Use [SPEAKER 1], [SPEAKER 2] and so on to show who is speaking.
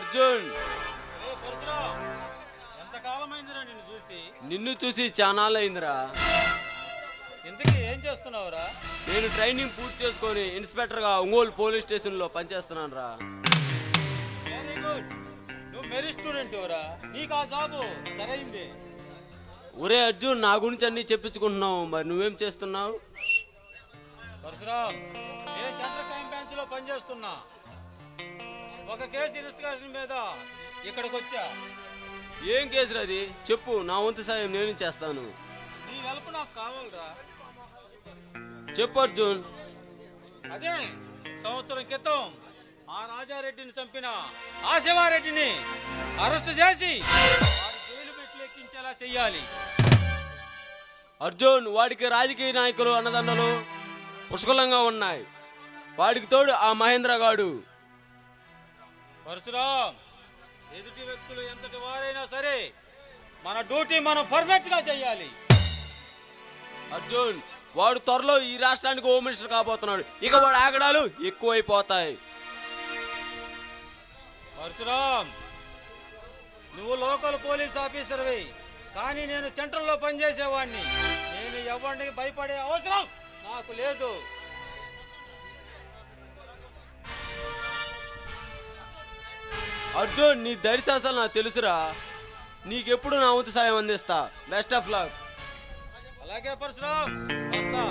[SPEAKER 1] అర్జున్,
[SPEAKER 2] ఎంతకాలమైందిరా నిన్ను చూసి?
[SPEAKER 1] నిన్ను చూసి చానాళ్ళయిందిరా.
[SPEAKER 2] ఇంతకీ ఏం చేస్తున్నావురా?
[SPEAKER 1] నేను ట్రైనింగ్ పూర్తి చేసుకొని ఇన్స్పెక్టర్గా ఒంగోలు పోలీస్ స్టేషన్లో పనిచేస్తున్నాను రా.
[SPEAKER 2] Very good. నువ్వు మెరిట్ స్టూడెంట్ రా, నీకు ఆ జాబు సరైంది.
[SPEAKER 1] ఒరే అర్జున్, నా గురించి అన్నీ చెప్పించుకుంటున్నావు, మరి నువ్వేం చేస్తున్నావు?
[SPEAKER 2] పరశురామ్, నేను సెంట్రల్ క్రైమ్ బ్రాంచ్ లో పనిచేస్తున్నా. ఒక కేసు ఇన్వెస్టిగేషన్ మీద ఇక్కడికి వచ్చా.
[SPEAKER 1] ఏం కేసు అది చెప్పు, నా వంతు సాయం నేను చేస్తాను.
[SPEAKER 2] నీ వెలుపు నాకు కావాలరా.
[SPEAKER 1] చెప్పు అర్జున్.
[SPEAKER 2] అదే సంవత్సరం క్రితం ఆ రాజారెడ్డిని చంపిన ఆ శివారెడ్డిని అరెస్ట్ చేసి వాడి జైలు పెట్టి ఎక్కించేలా చెయ్యాలి.
[SPEAKER 1] అర్జున్, వాడికి రాజకీయ నాయకులు అన్నదండలు పుష్కలంగా ఉన్నాయి. వాడికి తోడు ఆ మహేంద్ర గాడు.
[SPEAKER 2] పరశురామ్, ఎదుటి వ్యక్తులు ఎంతటి వారైనా సరే మన డ్యూటీ మనం పర్ఫెక్ట్ గా చెయ్యాలి.
[SPEAKER 1] అర్జున్, వాడు త్వరలో ఈ రాష్ట్రానికి హోమ్ మినిస్టర్ కాబోతున్నాడు. ఇక వాడు ఆగడాలు ఎక్కువైపోతాయి.
[SPEAKER 2] పరశురామ్, నువ్వు లోకల్ పోలీస్ ఆఫీసర్వి, కానీ నేను సెంట్రల్లో పనిచేసేవాడిని. నేను ఎవరికి భయపడే అవసరం నాకు లేదు.
[SPEAKER 1] అర్జున్, నీ దరిశాసలు నాకు తెలుసురా. నీకెప్పుడు నా వంతు సాయం అందిస్తా. Best of luck.
[SPEAKER 2] అలాగే పరశురామ్, వస్తా.